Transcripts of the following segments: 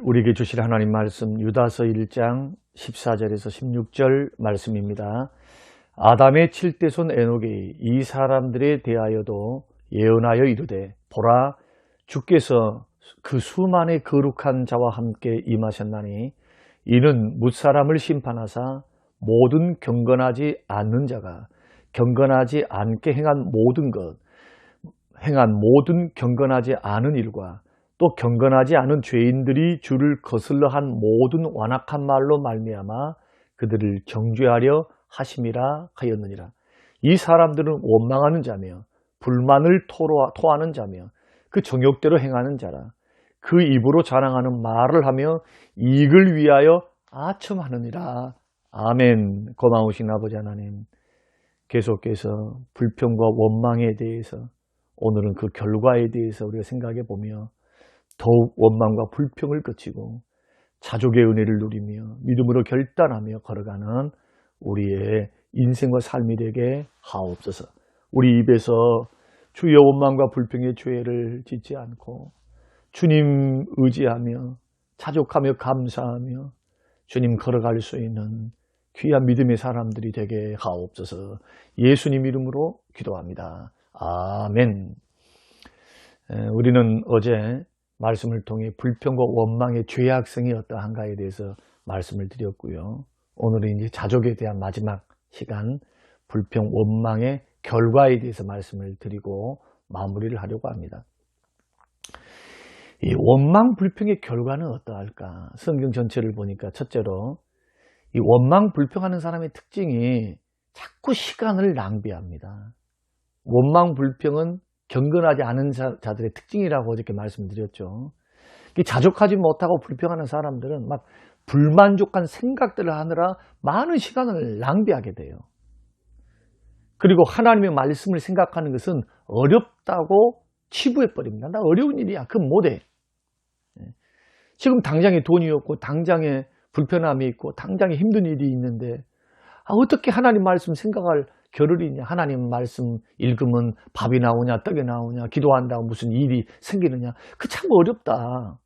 우리에게 주실 하나님 말씀 유다서 1장 14절에서 16절 말씀입니다. 아담의 7대손 에녹이 이 사람들에 대하여도 예언하여 이르되 보라 주께서 그 수만의 거룩한 자와 함께 임하셨나니 이는 뭇사람을 심판하사 모든 경건하지 않는 자가 경건하지 않게 행한 모든 경건하지 않은 일과 또 경건하지 않은 죄인들이 주를 거슬러 한 모든 완악한 말로 말미암아 그들을 정죄하려 하심이라 하였느니라. 이 사람들은 원망하는 자며 불만을 토하는 자며 그 정욕대로 행하는 자라. 그 입으로 자랑하는 말을 하며 이익을 위하여 아첨하느니라. 아멘. 고마우신 아버지 하나님, 계속해서 불평과 원망에 대해서 오늘은 그 결과에 대해서 우리가 생각해 보며 더욱 원망과 불평을 그치고 자족의 은혜를 누리며 믿음으로 결단하며 걸어가는 우리의 인생과 삶이 되게 하옵소서. 우리 입에서 주의 원망과 불평의 죄를 짓지 않고 주님 의지하며 자족하며 감사하며 주님 걸어갈 수 있는 귀한 믿음의 사람들이 되게 하옵소서. 예수님 이름으로 기도합니다. 아멘. 우리는 어제 말씀을 통해 불평과 원망의 죄악성이 어떠한가에 대해서 말씀을 드렸고요. 오늘은 이제 자족에 대한 마지막 시간, 불평, 원망의 결과에 대해서 말씀을 드리고 마무리를 하려고 합니다. 이 원망, 불평의 결과는 어떠할까? 성경 전체를 보니까 첫째로 이 원망, 불평하는 사람의 특징이 자꾸 시간을 낭비합니다. 원망, 불평은 경건하지 않은 자들의 특징이라고 어저께 말씀드렸죠. 자족하지 못하고 불평하는 사람들은 막 불만족한 생각들을 하느라 많은 시간을 낭비하게 돼요. 그리고 하나님의 말씀을 생각하는 것은 어렵다고 치부해버립니다. 나 어려운 일이야. 그건 못해. 지금 당장에 돈이 없고 당장에 불편함이 있고 당장에 힘든 일이 있는데 어떻게 하나님 말씀 생각할 겨를이 있냐. 하나님 말씀 읽으면 밥이 나오냐 떡이 나오냐 기도한다고 무슨 일이 생기느냐. 그 참 어렵다.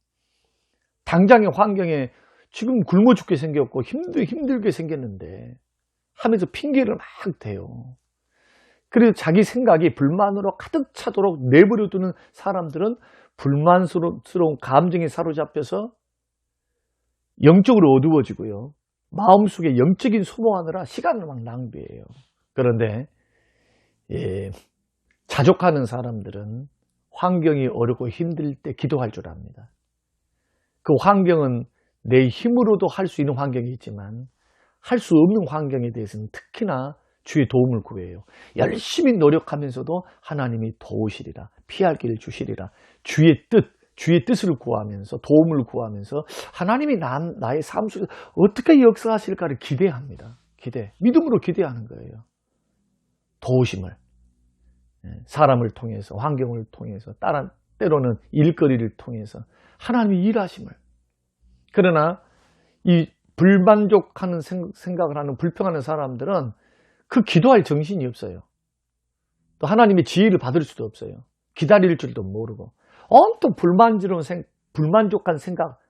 당장의 환경에 지금 굶어 죽게 생겼고 힘들게 생겼는데 하면서 핑계를 막 대요. 그래서 자기 생각이 불만으로 가득 차도록 내버려 두는 사람들은 불만스러운 감정에 사로잡혀서 영적으로 어두워지고요. 마음속에 영적인 소모하느라 시간을 막 낭비해요. 그런데 자족하는 사람들은 환경이 어렵고 힘들 때 기도할 줄 압니다. 그 환경은 내 힘으로도 할 수 있는 환경이 있지만 할 수 없는 환경에 대해서는 특히나 주의 도움을 구해요. 열심히 노력하면서도 하나님이 도우시리라. 피할 길을 주시리라. 주의 뜻을 구하면서 도움을 구하면서 하나님이 나의 삶 속에서 어떻게 역사하실까를 기대합니다. 믿음으로 기대하는 거예요. 도우심을 사람을 통해서 환경을 통해서 때로는 일거리를 통해서 하나님이 일하심을. 그러나 이 불만족하는 생각을 하는 불평하는 사람들은 그 기도할 정신이 없어요. 또 하나님의 지혜를 받을 수도 없어요. 기다릴 줄도 모르고 온통 불만족한 생각,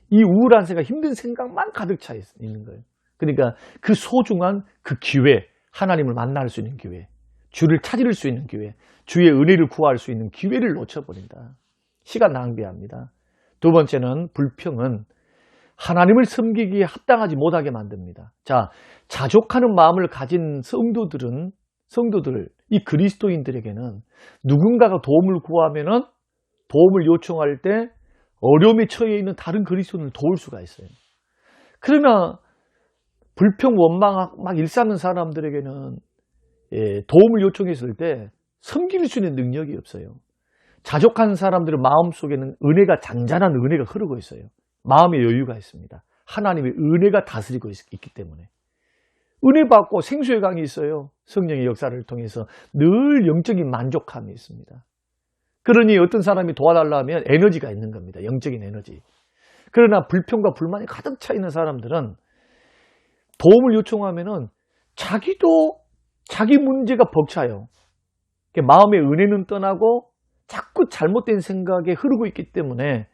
이 우울한 생각, 힘든 생각만 가득 차 있는 거예요. 그러니까 그 소중한 그 기회, 하나님을 만날 수 있는 기회, 주를 찾을 수 있는 기회, 주의 은혜를 구할 수 있는 기회를 놓쳐버린다. 시간 낭비합니다. 두 번째는 불평은 하나님을 섬기기에 합당하지 못하게 만듭니다. 자, 자족하는 마음을 가진 성도들, 이 그리스도인들에게는 누군가가 도움을 구하면은 도움을 요청할 때 어려움에 처해 있는 다른 그리스도인을 도울 수가 있어요. 그러면 불평, 원망 막 일삼는 사람들에게는 도움을 요청했을 때 섬길 수 있는 능력이 없어요. 자족한 사람들의 마음속에는 잔잔한 은혜가 흐르고 있어요. 마음의 여유가 있습니다. 하나님의 은혜가 다스리고 있기 때문에. 은혜 받고 생수의 강이 있어요. 성령의 역사를 통해서 늘 영적인 만족함이 있습니다. 그러니 어떤 사람이 도와달라 하면 에너지가 있는 겁니다. 영적인 에너지. 그러나 불평과 불만이 가득 차 있는 사람들은 도움을 요청하면은 자기도 자기 문제가 벅차요. 마음의 은혜는 떠나고 자꾸 잘못된 생각에 흐르고 있기 때문에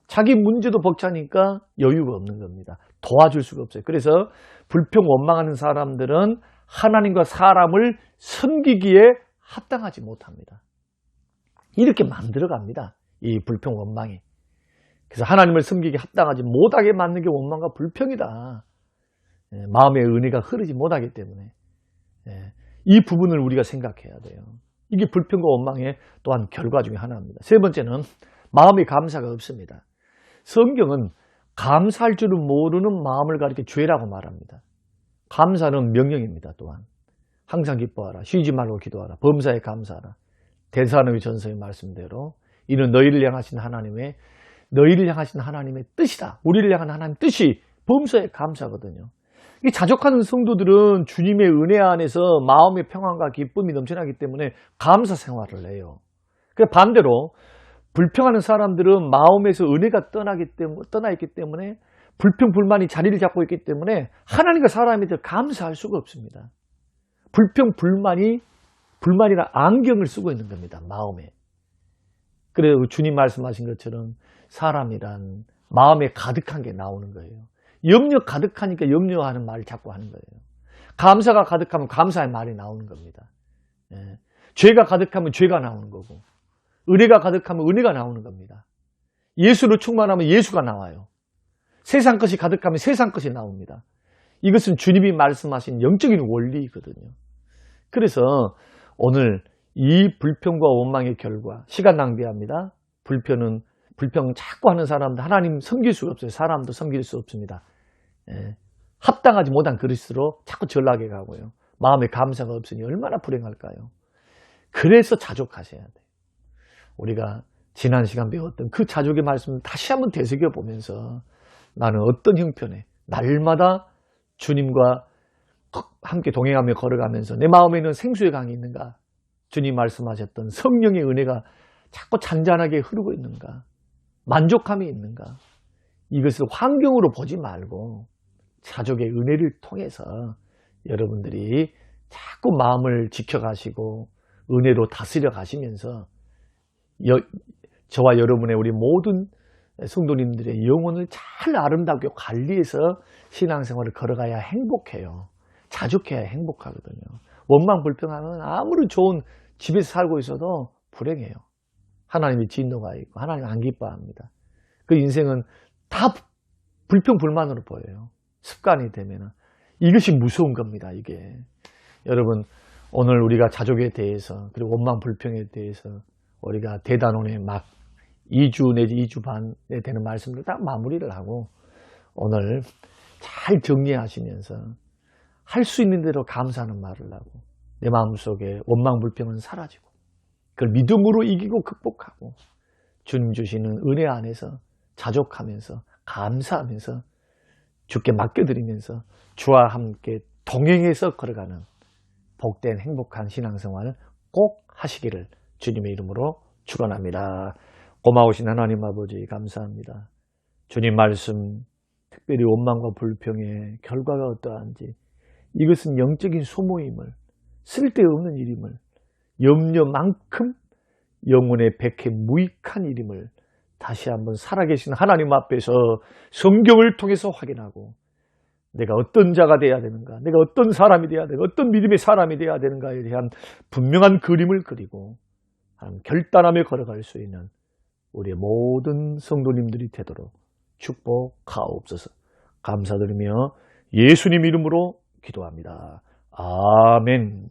자기 문제도 벅차니까 여유가 없는 겁니다. 도와줄 수가 없어요. 그래서 불평 원망하는 사람들은 하나님과 사람을 섬기기에 합당하지 못합니다. 이렇게 만들어갑니다. 이 불평 원망이. 그래서 하나님을 섬기기에 합당하지 못하게 만드는 게 원망과 불평이다. 마음의 은혜가 흐르지 못하기 때문에 이 부분을 우리가 생각해야 돼요. 이게 불평과 원망의 또한 결과 중에 하나입니다. 세 번째는 마음의 감사가 없습니다. 성경은 감사할 줄은 모르는 마음을 가리켜 죄라고 말합니다. 감사는 명령입니다. 또한 항상 기뻐하라, 쉬지 말고 기도하라, 범사에 감사하라. 데살로니가 전서의 말씀대로 이는 너희를 향하신 하나님의 뜻이다. 우리를 향한 하나님의 뜻이 범사에 감사거든요. 이 자족하는 성도들은 주님의 은혜 안에서 마음의 평안과 기쁨이 넘쳐나기 때문에 감사 생활을 해요. 반대로 불평하는 사람들은 마음에서 은혜가 떠나 있기 때문에 불평, 불만이 자리를 잡고 있기 때문에 하나님과 사람에 대해 감사할 수가 없습니다. 불평, 불만이라 안경을 쓰고 있는 겁니다. 마음에. 그래서 주님 말씀하신 것처럼 사람이란 마음에 가득한 게 나오는 거예요. 염려 가득하니까 염려하는 말을 자꾸 하는 거예요. 감사가 가득하면 감사의 말이 나오는 겁니다. 죄가 가득하면 죄가 나오는 거고, 은혜가 가득하면 은혜가 나오는 겁니다. 예수로 충만하면 예수가 나와요. 세상 것이 가득하면 세상 것이 나옵니다. 이것은 주님이 말씀하신 영적인 원리거든요. 그래서 오늘 이 불평과 원망의 결과, 시간 낭비합니다. 불평 자꾸 하는 사람들 하나님 섬길 수가 없어요. 사람도 섬길 수 없습니다. 합당하지 못한 그릇으로 자꾸 전락해 가고요. 마음에 감사가 없으니 얼마나 불행할까요? 그래서 자족하셔야 돼요. 우리가 지난 시간 배웠던 그 자족의 말씀을 다시 한번 되새겨 보면서 나는 어떤 형편에 날마다 주님과 함께 동행하며 걸어가면서 내 마음에 있는 생수의 강이 있는가? 주님 말씀하셨던 성령의 은혜가 자꾸 잔잔하게 흐르고 있는가? 만족함이 있는가? 이것을 환경으로 보지 말고 자족의 은혜를 통해서 여러분들이 자꾸 마음을 지켜가시고 은혜로 다스려 가시면서 저와 여러분의 우리 모든 성도님들의 영혼을 잘 아름답게 관리해서 신앙생활을 걸어가야 행복해요. 자족해야 행복하거든요. 원망 불평하면 아무리 좋은 집에서 살고 있어도 불행해요. 하나님의 진노가 있고 하나님 안 기뻐합니다. 그 인생은 다 불평 불만으로 보여요. 습관이 되면 이것이 무서운 겁니다. 이게 여러분 오늘 우리가 자족에 대해서 그리고 원망 불평에 대해서 우리가 대단원에 막 2주 내지 2주 반에 되는 말씀을 딱 마무리를 하고 오늘 잘 정리하시면서 할 수 있는 대로 감사하는 말을 하고 내 마음속에 원망 불평은 사라지고 그걸 믿음으로 이기고 극복하고 주님 주시는 은혜 안에서 자족하면서 감사하면서 주께 맡겨드리면서 주와 함께 동행해서 걸어가는 복된 행복한 신앙생활 꼭 하시기를 주님의 이름으로 축원합니다. 고마우신 하나님 아버지 감사합니다. 주님 말씀 특별히 원망과 불평의 결과가 어떠한지 이것은 영적인 소모임을 쓸데없는 일임을 염려만큼 영혼의 백해 무익한 일임을 다시 한번 살아계신 하나님 앞에서 성경을 통해서 확인하고 내가 어떤 자가 되어야 되는가, 내가 어떤 사람이 되어야 되는가, 어떤 믿음의 사람이 되어야 되는가에 대한 분명한 그림을 그리고 결단하며 걸어갈 수 있는 우리의 모든 성도님들이 되도록 축복하옵소서. 감사드리며 예수님 이름으로 기도합니다. 아멘.